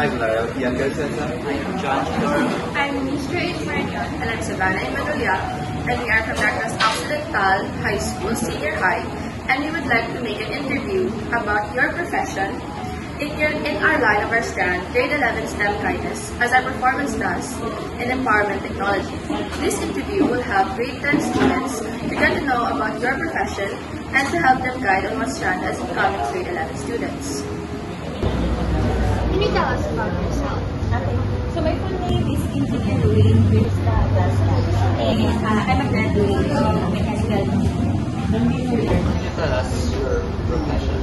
I'm Lyle Cesar. I am John. I'm Mr. Marion, and I'm Savannah Emanulia, and we are from Negros Occidental High School Senior High, and we would like to make an interview about your profession in our line of our strand, Grade 11 STEM Kindness, as our performance does in Empowerment Technology. This interview will help grade 10 students to get to know about your profession and to help them guide on what strand has incoming grade 11 students. Can you tell us about yourself? Okay. So my full name is Engineer Wayne Krista Gaston, and I'm a graduate of Mechanical Engineering. Can you tell us your profession?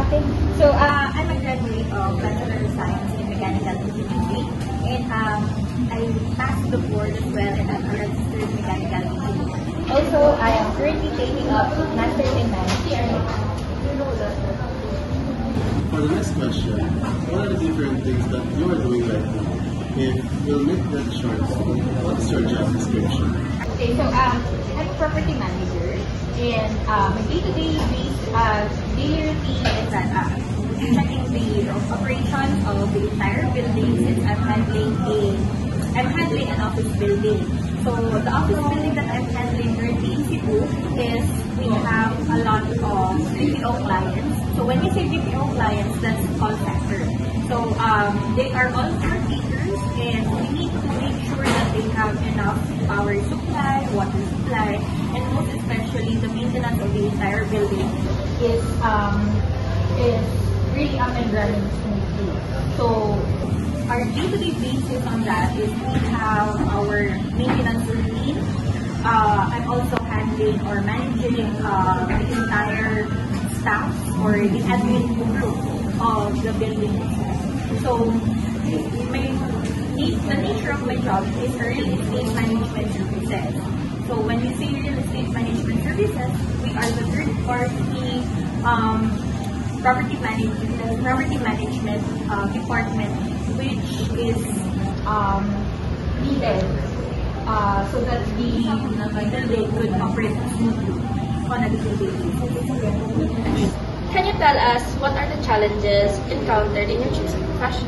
Okay. So I'm a graduate of Bachelor of Science in Mechanical Engineering, and I passed the board as well, and I'm a registered mechanical engineer. Also, I am currently taking up Master's in Management. For the next question, what are the different things that you are doing right now? If you'll make that short, what is your job description? Okay, so I'm a property manager, and my day-to-day daily routine is that checking the operations of the entire building since I'm handling an office building. So the office building that I'm handling currently in Cebu is we have a lot of BPO clients. So when you say BPO clients, that's call center. So they are all caretakers, and we need to make sure that they have enough power supply, water supply, and most especially the maintenance of the entire building is really up and running smoothly. So our day-to-day basis on that is we have our maintenance routine. I'm also handling or managing the entire staff or the admin group of the building itself. So the nature of my job is real estate management services. So when we say real estate management services, we are the third-party property management department, which is needed so that the building could operate smoothly on a day-to-day basis. Can you tell us what are the challenges encountered in your chosen profession?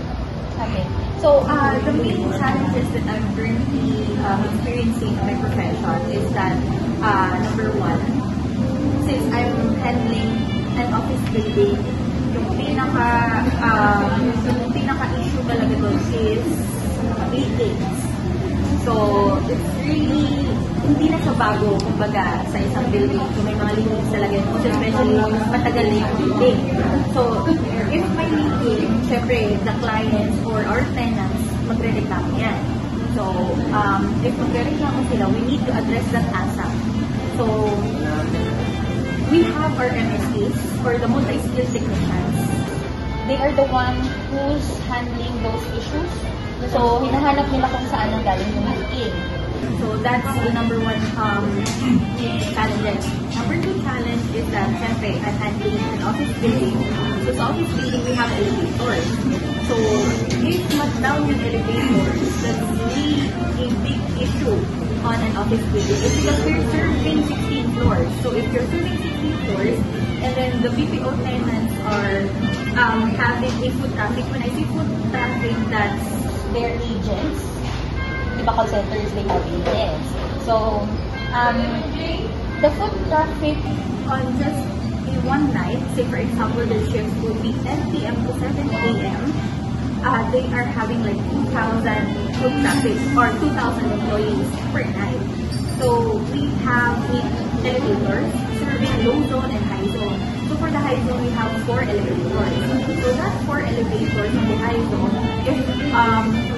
Okay. So the main challenges that I'm currently experiencing in my profession is that number one, since I'm handling an office building, yung pinaka-issue talaga doon is meetings. So, it's really, hindi na siya bago, kumbaga, sa isang building. So, may mga meetings talaga yun. Most especially, matagal na yung building. So, if may meeting, syempre, the clients or our tenants, magre-reklamo yan. So, if magre-reklamo sila, we need to address that ASAP. So, we have our MSAs or the multi-skill technicians. They are the one who's handling those issues. So, hinahanap nila kung saan ang galing yung meeting. So, that's the number one challenge. Number two challenge is that, syempre, I'm handling an office building. So, sa office building, we have elevators. So, if mat-down yung elevator, that's really a big issue on an office building. It's because we're serving 16 floors. So, if you're serving 16 floors, and then the BPO tenants are having a foot traffic. When I say foot traffic, that's their agents. Diba call centers, they have agents. So, the foot traffic on just one night, say for example, the shift will be 10 p.m. to 7 a.m. They are having like 2,000 foot traffic or 2,000 employees per night. So, we have 8 elevators serving low zone and high zone. So, for the high zone, we have 4 elevators. So, that 4 elevators in the high zone, if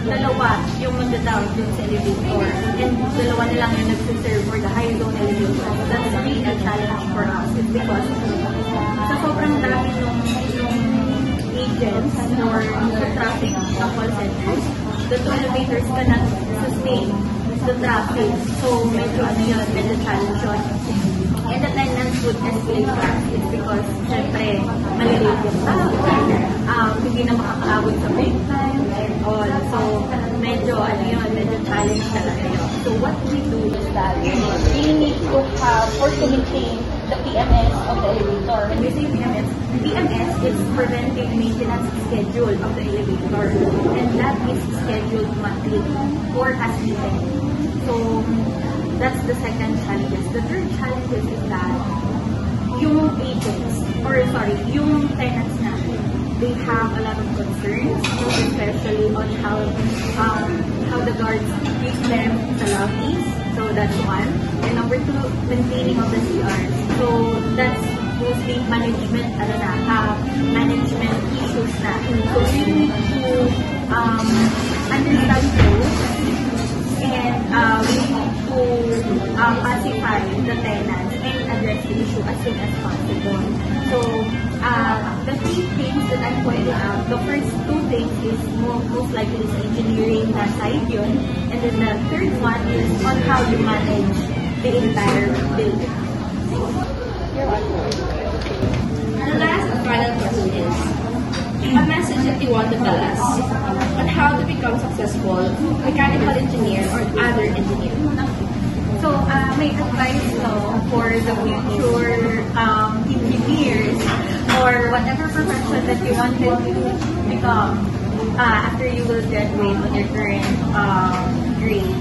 dalawa yung magda-down dun sa elevator and dalawa na lang yung nagsiserve for the high zone elevator, that's really a challenge for us. It's because sa sobrang dami nung agents or sa traffic sa call centers, the 2 elevators cannot sustain the traffic. So, medyo challenge yun. And the tenants would escalate that. It's because, syempre, malilate yung tao, hindi na makakaabot sa break time and all. So, medyo, medyo challenge talaga yun. So what we do is that we need to have or to maintain the PMS of the elevator. When we say PMS is preventive maintenance schedule of the elevator, and that is scheduled monthly or as needed. So that's the second challenge. The third challenge is that yung agents, yung tenants natin, they have a lot of concerns, especially on how the guards treat them sa lobbies. So that's one. And number two, maintaining of the CR. So that's mostly management issues na. So we need to understand those, and we need to pacify the tenants and address the issue as soon as possible. So the three things that I'm pointing out, the first two things is most likely is engineering na side yun, and then the third one is on how you manage the entire building. The last and final question is a message that you want to tell us on how to become successful mechanical engineer or other engineer. So, my advice for the future engineers or whatever profession that you wanted to become after you will graduate on your current grade.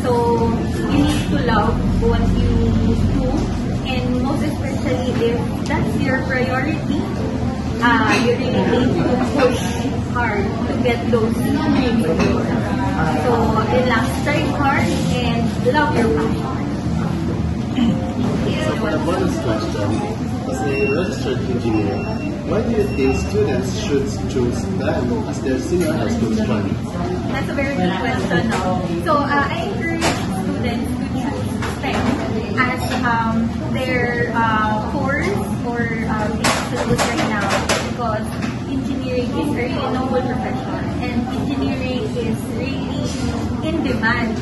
So, you need to love what you do, and most especially if that's your priority, you really need to push hard to get those dreams of yours. So, strive hard and love your passion. For a bonus question, as a registered engineer, why do you think students should choose them as their senior high school study? That's a very good question. So, I encourage students to choose STEM as their course or syllabus right now, because engineering is a really noble profession, and engineering is really in demand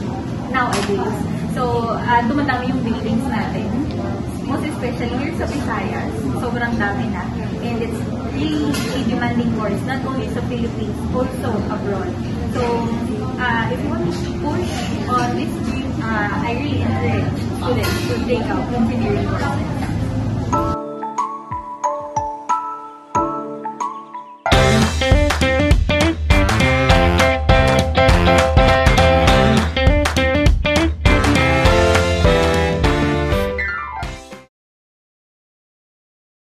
nowadays. So, dumadami yung buildings natin, most especially here sa Visayas, sobrang dami na. And it's really a demanding course, not only sa Philippines, also abroad. So, if you want to push on this dream, I really encourage students to take out engineering courses.